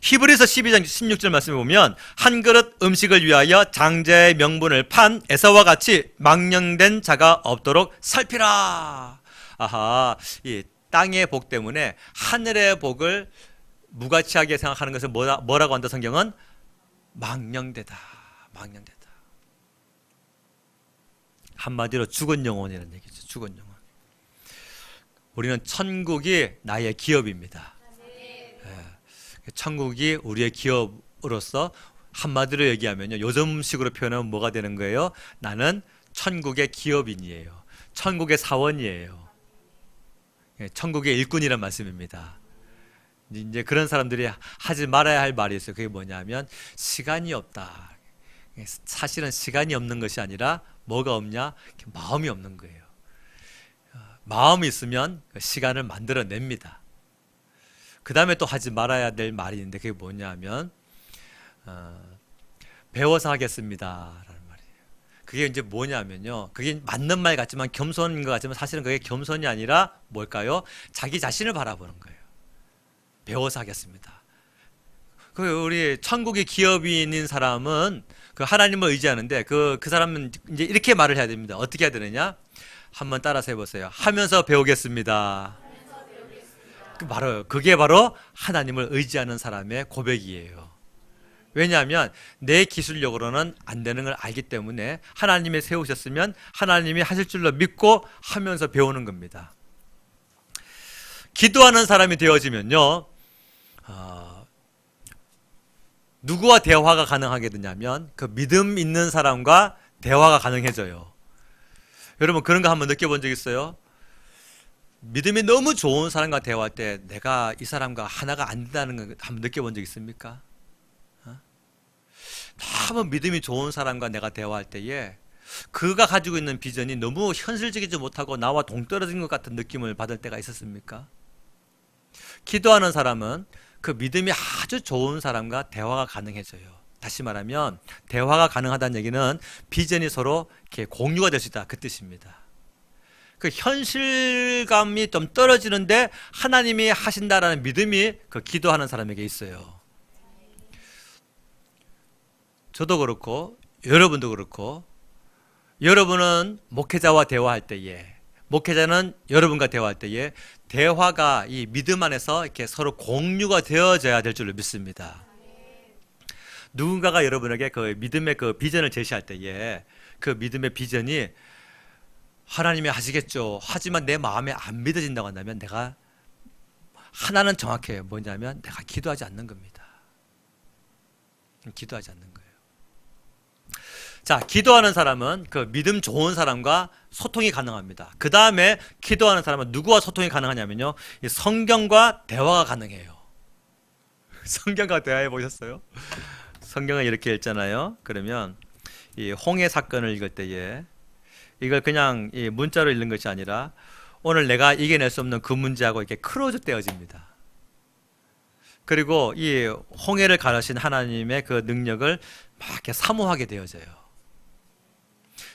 히브리서 12장 16절 말씀에 보면 한 그릇 음식을 위하여 장자의 명분을 판 에사와 같이 망령된 자가 없도록 살피라. 아하, 이 땅의 복 때문에 하늘의 복을 무가치하게 생각하는 것은 뭐라고 한다 성경은? 망령되다. 망령되다. 한마디로 죽은 영혼이라는 얘기죠. 죽은 영혼. 우리는 천국이 나의 기업입니다. 천국이 우리의 기업으로서 한마디로 얘기하면요, 요즘식으로 표현하면 뭐가 되는 거예요? 나는 천국의 기업인이에요. 천국의 사원이에요. 천국의 일꾼이란 말씀입니다. 이제 그런 사람들이 하지 말아야 할 말이 있어요. 그게 뭐냐면 시간이 없다. 사실은 시간이 없는 것이 아니라 뭐가 없냐? 마음이 없는 거예요. 마음이 있으면 시간을 만들어냅니다. 그 다음에 또 하지 말아야 될 말이 있는데 그게 뭐냐면 배워서 하겠습니다 라는 말이에요. 그게 이제 뭐냐면요, 그게 맞는 말 같지만 겸손인 것 같지만 사실은 그게 겸손이 아니라 뭘까요? 자기 자신을 바라보는 거예요. 배워서 하겠습니다. 우리 천국의 기업인인 사람은 그 하나님을 의지하는데 그 사람은 이제 이렇게 말을 해야 됩니다. 어떻게 해야 되느냐? 한번 따라서 해보세요. 하면서 배우겠습니다. 그게 바로 하나님을 의지하는 사람의 고백이에요. 왜냐하면 내 기술력으로는 안 되는 걸 알기 때문에 하나님이 세우셨으면 하나님이 하실 줄로 믿고 하면서 배우는 겁니다. 기도하는 사람이 되어지면요, 누구와 대화가 가능하게 되냐면 그 믿음 있는 사람과 대화가 가능해져요. 여러분 그런 거 한번 느껴본 적 있어요? 믿음이 너무 좋은 사람과 대화할 때 내가 이 사람과 하나가 안 된다는 걸 한번 느껴본 적 있습니까? 너무 믿음이 좋은 사람과 내가 대화할 때에 그가 가지고 있는 비전이 너무 현실적이지 못하고 나와 동떨어진 것 같은 느낌을 받을 때가 있었습니까? 기도하는 사람은 그 믿음이 아주 좋은 사람과 대화가 가능해져요. 다시 말하면 대화가 가능하다는 얘기는 비전이 서로 이렇게 공유가 될 수 있다, 그 뜻입니다. 그 현실감이 좀 떨어지는데 하나님이 하신다라는 믿음이 그 기도하는 사람에게 있어요. 저도 그렇고 여러분도 그렇고, 여러분은 목회자와 대화할 때에, 목회자는 여러분과 대화할 때에 대화가 이 믿음 안에서 이렇게 서로 공유가 되어져야 될 줄로 믿습니다. 누군가가 여러분에게 그 믿음의 그 비전을 제시할 때에 그 믿음의 비전이 하나님이 하시겠죠, 하지만 내 마음에 안 믿어진다고 한다면 내가 하나는 정확해요. 뭐냐면 내가 기도하지 않는 겁니다. 기도하지 않는 거예요. 자, 기도하는 사람은 그 믿음 좋은 사람과 소통이 가능합니다. 그 다음에 기도하는 사람은 누구와 소통이 가능하냐면요, 이 성경과 대화가 가능해요. 성경과 대화해 보셨어요? 성경을 이렇게 읽잖아요. 그러면 이 홍해 사건을 읽을 때에 이걸 그냥 이 문자로 읽는 것이 아니라 오늘 내가 이겨낼 수 없는 그 문제하고 이렇게 크로즈 떼어집니다. 그리고 이 홍해를 가르신 하나님의 그 능력을 막 이렇게 사모하게 되어져요.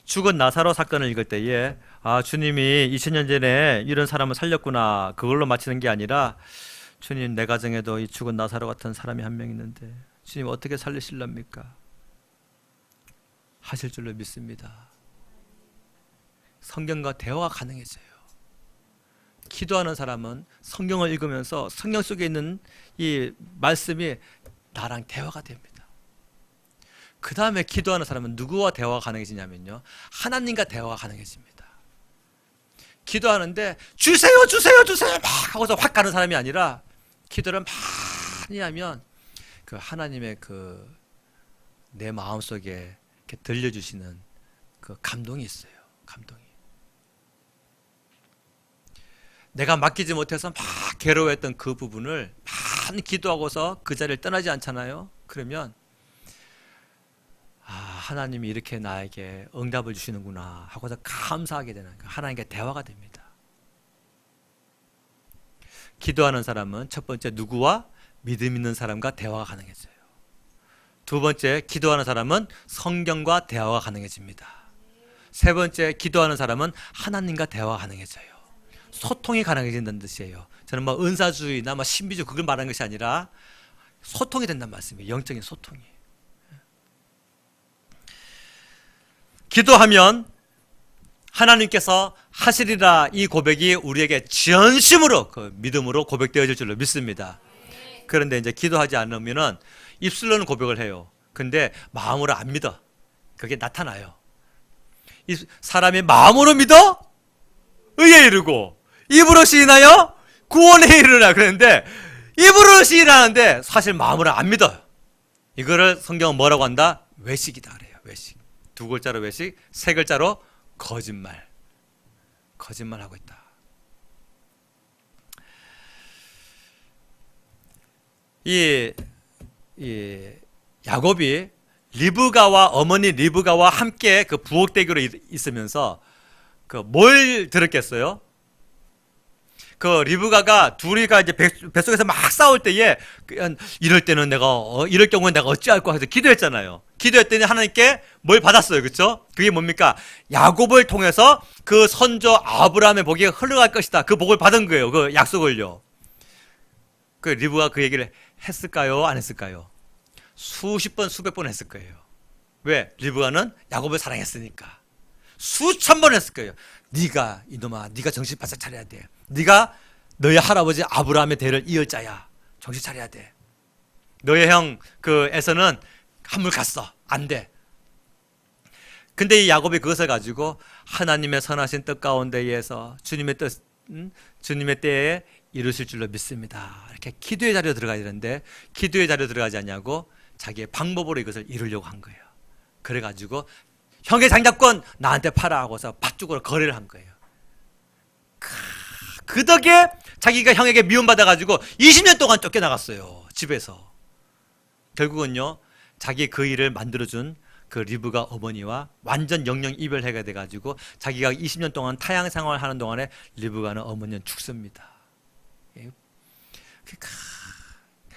죽은 나사로 사건을 읽을 때에 아, 주님이 2000년 전에 이런 사람을 살렸구나, 그걸로 마치는 게 아니라 주님, 내 가정에도 이 죽은 나사로 같은 사람이 한 명 있는데 주님 어떻게 살리실랍니까? 하실 줄로 믿습니다. 성경과 대화가 가능해져요. 기도하는 사람은 성경을 읽으면서 성경 속에 있는 이 말씀이 나랑 대화가 됩니다. 그 다음에 기도하는 사람은 누구와 대화가 가능해지냐면요, 하나님과 대화가 가능해집니다. 기도하는데 주세요 주세요 주세요 막 하고서 확 가는 사람이 아니라 기도를 많이 하면 그 하나님의 그 내 마음속에 이렇게 들려주시는 그 감동이 있어요. 감동이. 내가 맡기지 못해서 막 괴로워했던 그 부분을 많이 기도하고서 그 자리를 떠나지 않잖아요. 그러면 아, 하나님이 이렇게 나에게 응답을 주시는구나 하고서 감사하게 되는, 하나님과 대화가 됩니다. 기도하는 사람은 첫 번째 누구와? 믿음 있는 사람과 대화가 가능해져요. 두 번째, 기도하는 사람은 성경과 대화가 가능해집니다. 세 번째, 기도하는 사람은 하나님과 대화가 가능해져요. 소통이 가능해진다는 뜻이에요. 저는 뭐 은사주의나 뭐 신비주의 그걸 말하는 것이 아니라 소통이 된다는 말씀이에요. 영적인 소통이. 기도하면 하나님께서 하시리라, 이 고백이 우리에게 전심으로 그 믿음으로 고백되어질 줄로 믿습니다. 그런데 이제 기도하지 않으면은 입술로는 고백을 해요. 근데 마음으로 안 믿어. 그게 나타나요. 사람이 마음으로 믿어? 의에 이르고 입으로 시인하여 구원에 이르라 그랬는데 입으로 시인하는데 사실 마음으로 안 믿어요. 이거를 성경은 뭐라고 한다? 외식이다 그래요. 외식. 두 글자로 외식, 세 글자로 거짓말. 거짓말하고 있다. 이 야곱이 리브가와 어머니 리브가와 함께 그 부엌대교로 있으면서 그 뭘 들었겠어요? 그 리브가가 둘이가 이제 뱃속에서 막 싸울 때에 이럴 때는 내가 이럴 경우는 내가 어찌할까 해서 기도했잖아요. 기도했더니 하나님께 뭘 받았어요, 그렇죠? 그게 뭡니까? 야곱을 통해서 그 선조 아브라함의 복이 흘러갈 것이다. 그 복을 받은 거예요. 그 약속을요. 그 리브가 그 얘기를 했을까요? 안 했을까요? 수십 번, 수백 번 했을 거예요. 왜? 리브가는 야곱을 사랑했으니까. 수천 번 했을 거예요. 네가 이놈아, 네가 정신 바짝 차려야 돼. 네가 너의 할아버지 아브라함의 대를 이을 자야. 정신 차려야 돼. 너의 형 그 에서는 한물 갔어. 안 돼. 근데 이 야곱이 그것을 가지고 하나님의 선하신 뜻 가운데에서 주님의 뜻, 주님의 때에 이루실 줄로 믿습니다. 이렇게 기도의 자리로 들어가야 되는데 기도의 자리로 들어가지 않냐고 자기의 방법으로 이것을 이루려고 한 거예요. 그래가지고 형의 장자권 나한테 팔아 하고서 팥죽으로 거래를 한 거예요. 그 덕에 자기가 형에게 미움받아가지고 20년 동안 쫓겨나갔어요. 집에서. 결국은요, 자기 그 일을 만들어준 그 리브가 어머니와 완전 영영 이별하게 돼가지고 자기가 20년 동안 타양 생활을 하는 동안에 리브가는 어머니는 죽습니다.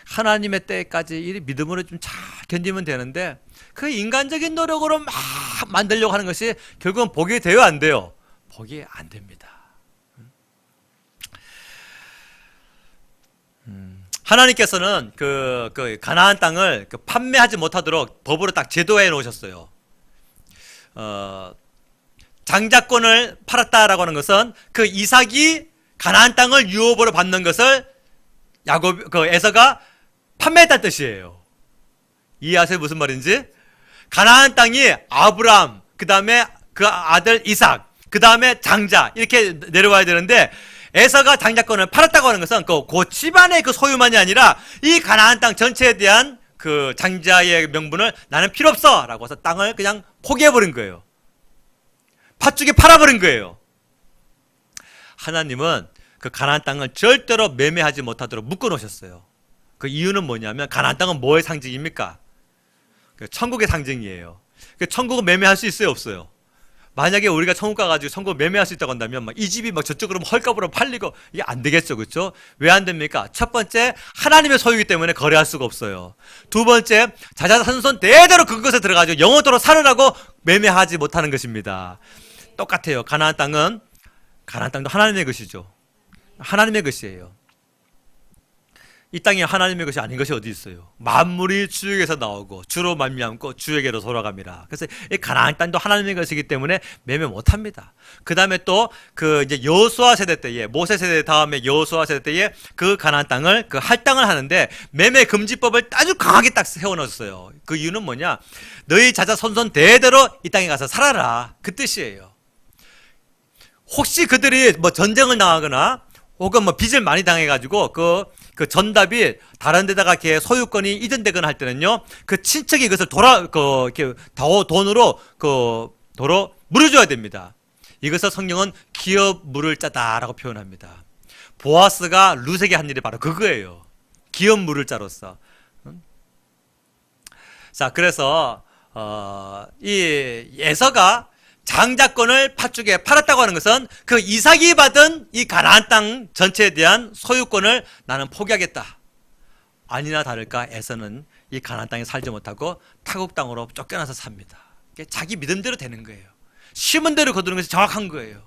하나님의 때까지 이 믿음으로 좀 잘 견디면 되는데 그 인간적인 노력으로 막 만들려고 하는 것이 결국은 복이 돼요, 안 돼요? 복이 안 됩니다. 하나님께서는 그 가나안 땅을 판매하지 못하도록 법으로 딱 제도해 놓으셨어요. 장자권을 팔았다라고 하는 것은 그 이삭이 가나안 땅을 유업으로 받는 것을 야곱 에서가 판매했다는 뜻이에요. 이해하세요? 무슨 말인지? 가나안 땅이 아브람, 그 다음에 그 아들 이삭, 그 다음에 장자 이렇게 내려와야 되는데 에서가 장자권을 팔았다고 하는 것은 그 집안의 그 소유만이 아니라 이 가나안 땅 전체에 대한 그 장자의 명분을 나는 필요 없어 라고 해서 땅을 그냥 포기해버린 거예요. 팥죽에 팔아버린 거예요. 하나님은 그 가나안 땅을 절대로 매매하지 못하도록 묶어놓으셨어요. 그 이유는 뭐냐면 가나안 땅은 뭐의 상징입니까? 천국의 상징이에요. 천국은 매매할 수 있어요, 없어요? 만약에 우리가 천국 가가지고 천국 매매할 수 있다고 한다면 이 집이 저쪽으로 헐값으로 팔리고 이게 안 되겠죠, 그렇죠? 왜 안 됩니까? 첫 번째, 하나님의 소유이기 때문에 거래할 수가 없어요. 두 번째, 자자손손 대대로 그것에 들어가지고 영원토록 살으라고 매매하지 못하는 것입니다. 똑같아요. 가나안 땅도 하나님의 것이죠. 하나님의 것이에요. 이 땅이 하나님의 것이 아닌 것이 어디 있어요? 만물이 주에게서 나오고 주로 말미암고 주에게로 돌아갑니다. 그래서 이 가나안 땅도 하나님의 것이기 때문에 매매 못합니다. 그 다음에 또 그 이제 여호수아 세대 때에, 모세 세대 다음에 여호수아 세대 때에 그 가나안 땅을 그 할당을 하는데 매매 금지법을 아주 강하게 딱 세워놓았어요. 그 이유는 뭐냐? 너희 자자손손 대대로 이 땅에 가서 살아라, 그 뜻이에요. 혹시 그들이 뭐 전쟁을 당하거나 혹은 뭐 빚을 많이 당해가지고 그 전답이 다른 데다가 이렇게 소유권이 이전되거나 할 때는요, 그 친척이 이것을 이렇게 돈으로 도로 물어줘야 됩니다. 이것을 성경은 기업 물을 짜다라고 표현합니다. 보아스가 루세게 한 일이 바로 그거예요. 기업 물을 짜로서. 자, 그래서 이 에서가 장자권을 팥죽에 팔았다고 하는 것은 그 이삭이 받은 이 가나안 땅 전체에 대한 소유권을 나는 포기하겠다. 아니나 다를까 에서는 이 가나안 땅에 살지 못하고 타국 땅으로 쫓겨나서 삽니다. 자기 믿음대로 되는 거예요. 심은 대로 거두는 것이 정확한 거예요.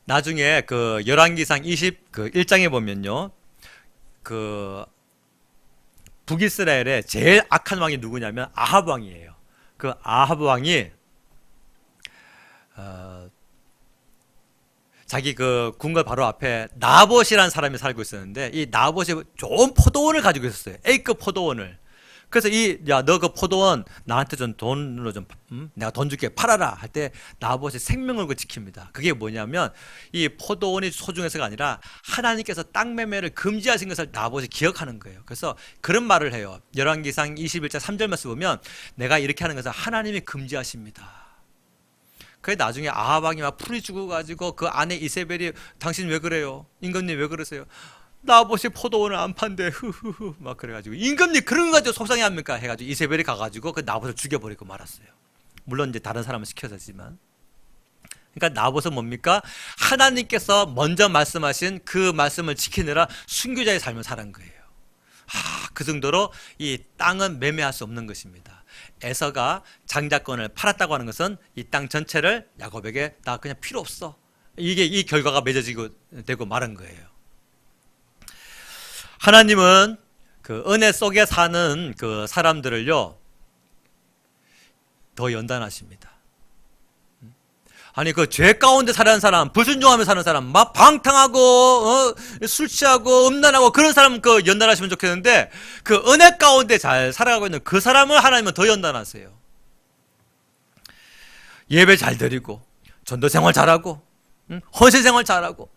나중에 그 열왕기상 21장에 보면요, 그 북이스라엘의 제일 악한 왕이 누구냐면 아합 왕이에요. 그 아합 왕이 자기 그 궁궐 바로 앞에 나봇이라는 사람이 살고 있었는데, 이 나봇이 좋은 포도원을 가지고 있었어요. A급 포도원을. 그래서 너 그 포도원 나한테 좀 돈으로 내가 돈 줄게, 팔아라 할 때 나봇이 생명을 지킵니다. 그게 뭐냐면 이 포도원이 소중해서가 아니라 하나님께서 땅 매매를 금지하신 것을 나봇이 기억하는 거예요. 그래서 그런 말을 해요. 열왕기상 21장 3절 말씀 보면 내가 이렇게 하는 것은 하나님이 금지하십니다. 그래 나중에 아합 왕이 막 풀이 죽어가지고 그 아내 이세벨이 당신 왜 그래요? 임금님 왜 그러세요? 나봇이 포도원을 안 판대, 흐흐흐 막 그래가지고 임금님 그런 거 가지고 속상해합니까? 해가지고 이세벨이 가가지고 그 나봇을 죽여버리고 말았어요. 물론 이제 다른 사람은 시켜졌지만. 그러니까 나봇은 뭡니까? 하나님께서 먼저 말씀하신 그 말씀을 지키느라 순교자의 삶을 살은 거예요. 그 정도로 이 땅은 매매할 수 없는 것입니다. 에서가 장자권을 팔았다고 하는 것은 이 땅 전체를 야곱에게 나 그냥 필요 없어, 이게 이 결과가 맺어지고 되고 말한 거예요. 하나님은 그 은혜 속에 사는 그 사람들을요 더 연단하십니다. 아니 그 죄 가운데 사는 사람, 불순종하며 사는 사람, 막 방탕하고 술 취하고 음란하고 그런 사람 그 연단하시면 좋겠는데, 그 은혜 가운데 잘 살아가고 있는 그 사람을 하나님은 더 연단하세요. 예배 잘 드리고 전도 생활 잘하고 헌신 생활 잘하고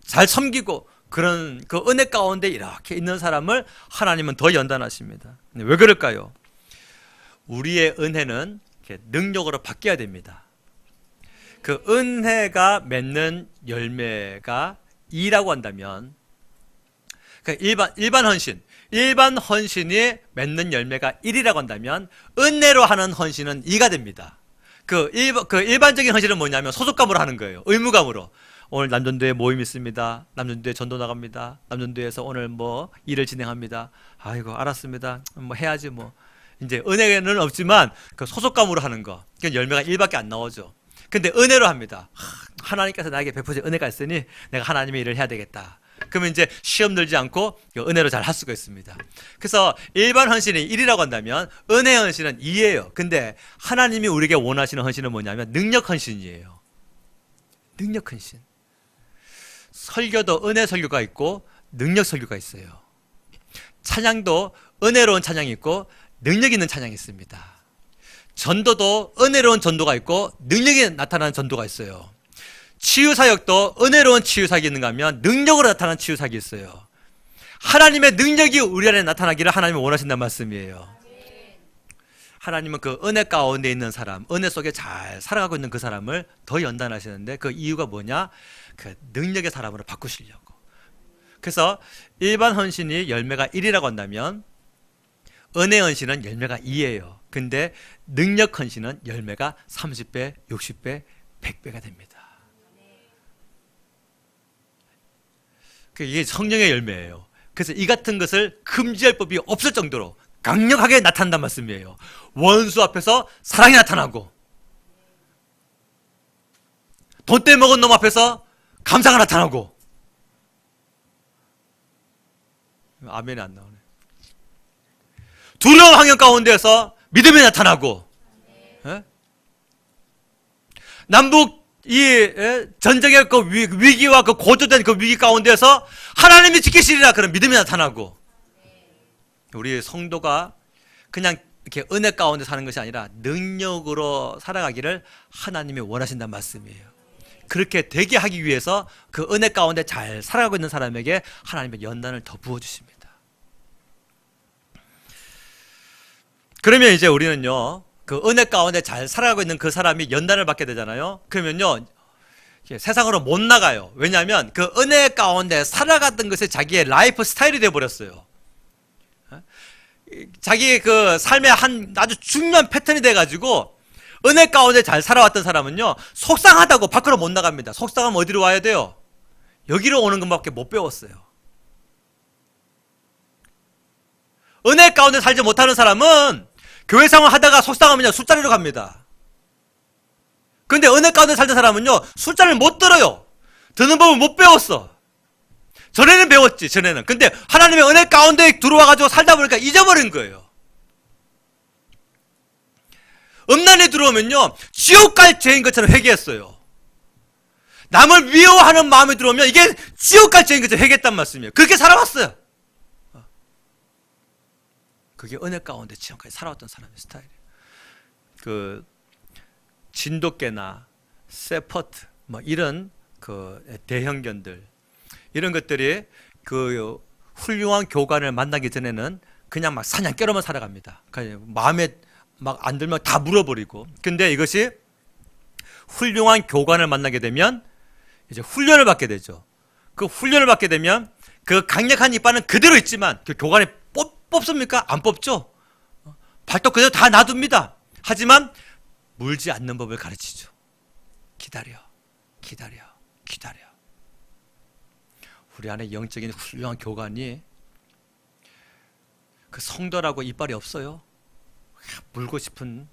잘 섬기고 그런 그 은혜 가운데 이렇게 있는 사람을 하나님은 더 연단하십니다. 왜 그럴까요? 우리의 은혜는 능력으로 바뀌어야 됩니다. 그 은혜가 맺는 열매가 2라고 한다면, 일반 헌신이 맺는 열매가 1이라고 한다면 은혜로 하는 헌신은 2가 됩니다. 그 일반적인 헌신은 뭐냐면 소속감으로 하는 거예요. 의무감으로. 오늘 남전도에 모임 있습니다. 남전도에 전도 나갑니다. 남전도에서 오늘 뭐 일을 진행합니다. 아이고 알았습니다. 뭐 해야지 뭐. 이제 은혜는 없지만 그 소속감으로 하는 거. 그 열매가 1밖에 안 나오죠. 근데 은혜로 합니다. 하나님께서 나에게 베푸신 은혜가 있으니 내가 하나님의 일을 해야 되겠다. 그러면 이제 시험 들지 않고 은혜로 잘 할 수가 있습니다. 그래서 일반 헌신이 1이라고 한다면 은혜 헌신은 2예요. 근데 하나님이 우리에게 원하시는 헌신은 뭐냐면 능력 헌신이에요. 능력 헌신. 설교도 은혜 설교가 있고 능력 설교가 있어요. 찬양도 은혜로운 찬양이 있고 능력 있는 찬양이 있습니다. 전도도 은혜로운 전도가 있고 능력이 나타나는 전도가 있어요. 치유사역도 은혜로운 치유사역이 있는가 하면 능력으로 나타나는 치유사역이 있어요. 하나님의 능력이 우리 안에 나타나기를 하나님은 원하신다는 말씀이에요. 하나님은 그 은혜 가운데 있는 사람, 은혜 속에 잘 살아가고 있는 그 사람을 더 연단하시는데 그 이유가 뭐냐? 그 능력의 사람으로 바꾸시려고. 그래서 일반 헌신이 열매가 1이라고 한다면 은혜 헌신은 열매가 2예요. 근데 능력 헌신은 열매가 30배, 60배, 100배가 됩니다. 이게 성령의 열매예요. 그래서 이 같은 것을 금지할 법이 없을 정도로 강력하게 나타난단 말씀이에요. 원수 앞에서 사랑이 나타나고 돈 떼먹은 놈 앞에서 감사가 나타나고. 아멘이 안 나오네. 두려운 환경 가운데에서 믿음이 나타나고, 남북 전쟁의 그 위기와 그 고조된 그 위기 가운데서 하나님이 지키시리라 그런 믿음이 나타나고. 우리 성도가 그냥 이렇게 은혜 가운데 사는 것이 아니라 능력으로 살아가기를 하나님이 원하신다는 말씀이에요. 그렇게 되게 하기 위해서 그 은혜 가운데 잘 살아가고 있는 사람에게 하나님의 연단을 더 부어주십니다. 그러면 이제 우리는요, 그 은혜 가운데 잘 살아가고 있는 그 사람이 연단을 받게 되잖아요. 그러면요, 세상으로 못 나가요. 왜냐하면 그 은혜 가운데 살아갔던 것이 자기의 라이프 스타일이 되어버렸어요. 자기의 그 삶의 한 아주 중요한 패턴이 돼가지고 은혜 가운데 잘 살아왔던 사람은요, 속상하다고 밖으로 못 나갑니다. 속상하면 어디로 와야 돼요? 여기로 오는 것밖에 못 배웠어요. 은혜 가운데 살지 못하는 사람은 교회 생활 하다가 속상하면 술자리로 갑니다. 근데 은혜 가운데 살던 사람은요, 술자리를 못 들어요. 듣는 법을 못 배웠어. 전에는 배웠지, 전에는. 근데 하나님의 은혜 가운데 들어와가지고 살다 보니까 잊어버린 거예요. 음란이 들어오면요, 지옥 갈 죄인 것처럼 회개했어요. 남을 미워하는 마음이 들어오면 이게 지옥 갈 죄인 것처럼 회개했단 말씀이에요. 그렇게 살아왔어요. 그게 은혜 가운데 지금까지 살아왔던 사람의 스타일이에요. 그 진돗개나 세퍼트 뭐 이런 그 대형견들, 이런 것들이 그 훌륭한 교관을 만나기 전에는 그냥 막 사냥개로만 살아갑니다. 마음에 막 안 들면 다 물어버리고. 근데 이것이 훌륭한 교관을 만나게 되면 이제 훈련을 받게 되죠. 그 훈련을 받게 되면 그 강력한 이빨은 그대로 있지만 그 교관이 뽑습니까? 안 뽑죠. 발톱 그대로 다 놔둡니다. 하지만 물지 않는 법을 가르치죠. 기다려, 기다려, 기다려. 우리 안에 영적인 훌륭한 교관이 그 성도라고 이빨이 없어요. 물고 싶은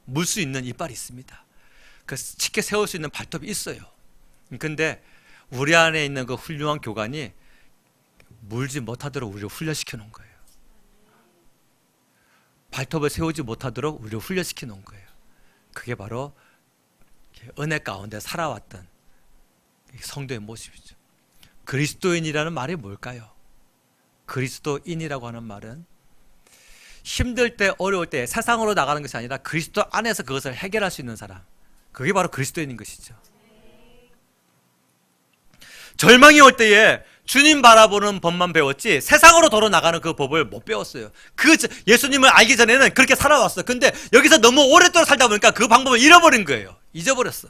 물 수 있는 이빨이 있습니다. 그 쉽게 세울 수 있는 발톱이 있어요. 근데 우리 안에 있는 그 훌륭한 교관이 물지 못하도록 우리를 훈련시켜 놓은 거예요. 발톱을 세우지 못하도록 우리를 훈련시켜 놓은 거예요. 그게 바로 은혜 가운데 살아왔던 성도의 모습이죠. 그리스도인이라는 말이 뭘까요? 그리스도인이라고 하는 말은 힘들 때, 어려울 때 세상으로 나가는 것이 아니라 그리스도 안에서 그것을 해결할 수 있는 사람, 그게 바로 그리스도인인 것이죠. 절망이 올 때에 주님 바라보는 법만 배웠지 세상으로 돌아 나가는 그 법을 못 배웠어요. 그 예수님을 알기 전에는 그렇게 살아왔어. 근데 여기서 너무 오랫동안 살다 보니까 그 방법을 잃어버린 거예요. 잊어버렸어.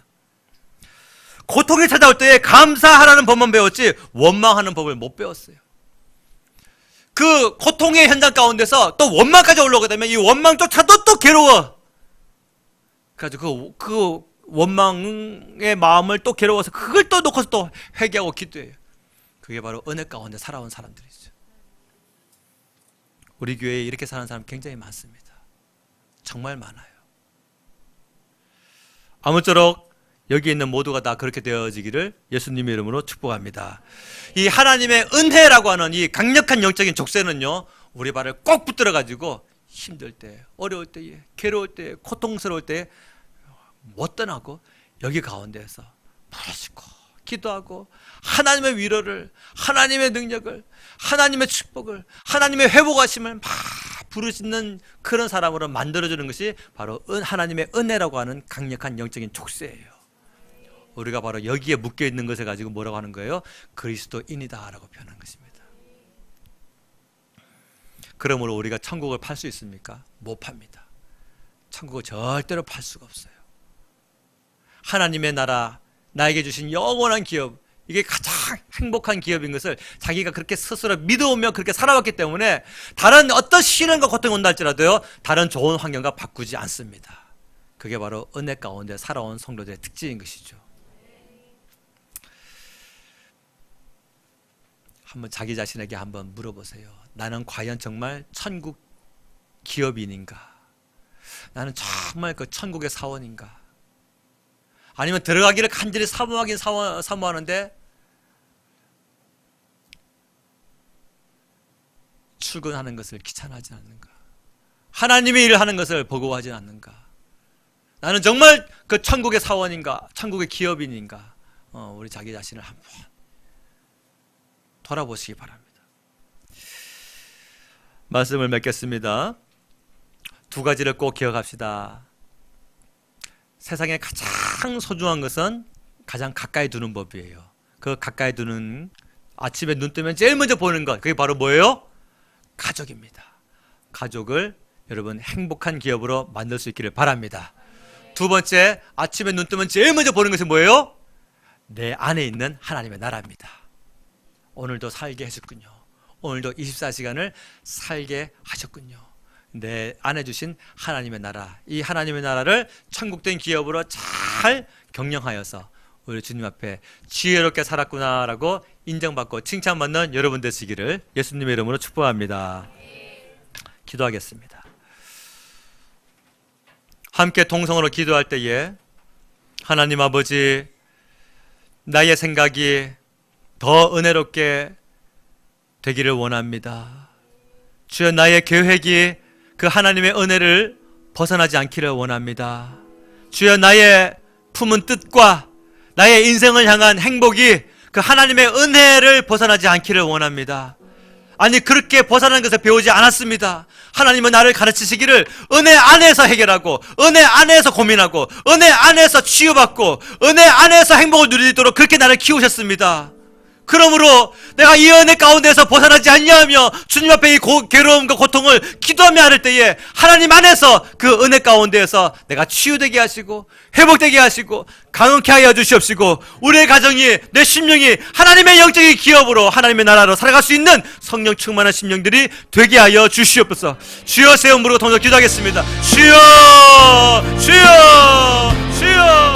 고통이 찾아올 때에 감사하라는 법만 배웠지 원망하는 법을 못 배웠어요. 그 고통의 현장 가운데서 또 원망까지 올라오게 되면 이 원망조차도 또 괴로워. 그래가지고 그 원망의 마음을 또 괴로워서 그걸 또 놓고서 또 회개하고 기도해요. 그게 바로 은혜 가운데 살아온 사람들이죠. 우리 교회에 이렇게 사는 사람 굉장히 많습니다. 정말 많아요. 아무쪼록 여기 있는 모두가 다 그렇게 되어지기를 예수님의 이름으로 축복합니다. 이 하나님의 은혜라고 하는 이 강력한 영적인 족쇄는요, 우리 발을 꼭 붙들어 가지고 힘들 때, 어려울 때, 괴로울 때, 고통스러울 때 못 떠나고 여기 가운데에서 부르짖고 기도하고 하나님의 위로를, 하나님의 능력을, 하나님의 축복을, 하나님의 회복하심을 막 부르짖는 그런 사람으로 만들어주는 것이 바로 하나님의 은혜라고 하는 강력한 영적인 족쇄예요. 우리가 바로 여기에 묶여있는 것을 가지고 뭐라고 하는 거예요? 그리스도인이다 라고 표현한 것입니다. 그러므로 우리가 천국을 팔 수 있습니까? 못 팝니다. 천국을 절대로 팔 수가 없어요. 하나님의 나라, 나에게 주신 영원한 기업, 이게 가장 행복한 기업인 것을 자기가 그렇게 스스로 믿어오며 그렇게 살아왔기 때문에 다른 어떤 시련과 고통이 온다 할지라도요, 다른 좋은 환경과 바꾸지 않습니다. 그게 바로 은혜 가운데 살아온 성도들의 특징인 것이죠. 한번 자기 자신에게 한번 물어보세요. 나는 과연 정말 천국 기업인인가? 나는 정말 그 천국의 사원인가? 아니면 들어가기를 간절히 사모하긴 사모하는데 출근하는 것을 귀찮아하지 않는가? 하나님의 일을 하는 것을 버거워하지 않는가? 나는 정말 그 천국의 사원인가? 천국의 기업인인가? 우리 자기 자신을 한번 돌아보시기 바랍니다. 말씀을 맺겠습니다. 두 가지를 꼭 기억합시다. 세상에 가장 소중한 것은 가장 가까이 두는 법이에요. 그 가까이 두는, 아침에 눈 뜨면 제일 먼저 보는 것, 그게 바로 뭐예요? 가족입니다. 가족을 여러분 행복한 기업으로 만들 수 있기를 바랍니다. 두 번째, 아침에 눈 뜨면 제일 먼저 보는 것이 뭐예요? 내 안에 있는 하나님의 나라입니다. 오늘도 살게 해줬군요. 오늘도 24시간을 살게 하셨군요. 내 안에 주신 하나님의 나라, 이 하나님의 나라를 천국된 기업으로 잘 경영하여서 우리 주님 앞에 지혜롭게 살았구나라고 인정받고 칭찬받는 여러분 되시기를 예수님의 이름으로 축복합니다. 기도하겠습니다. 함께 동성으로 기도할 때에 하나님 아버지, 나의 생각이 더 은혜롭게 되기를 원합니다. 주여, 나의 계획이 그 하나님의 은혜를 벗어나지 않기를 원합니다. 주여, 나의 품은 뜻과 나의 인생을 향한 행복이 그 하나님의 은혜를 벗어나지 않기를 원합니다. 아니, 그렇게 벗어나는 것을 배우지 않았습니다. 하나님은 나를 가르치시기를 은혜 안에서 해결하고, 은혜 안에서 고민하고, 은혜 안에서 치유받고, 은혜 안에서 행복을 누리도록 그렇게 나를 키우셨습니다. 그러므로 내가 이 은혜 가운데서 벗어나지 않냐하며 주님 앞에 이 괴로움과 고통을 기도하며 할 때에 하나님 안에서 그 은혜 가운데에서 내가 치유되게 하시고 회복되게 하시고 강건케 하여 주시옵시고, 우리의 가정이, 내 심령이 하나님의 영적인 기업으로 하나님의 나라로 살아갈 수 있는 성령 충만한 심령들이 되게 하여 주시옵소서. 주여, 세 음으로 동서 기도하겠습니다. 주여, 주여, 주여.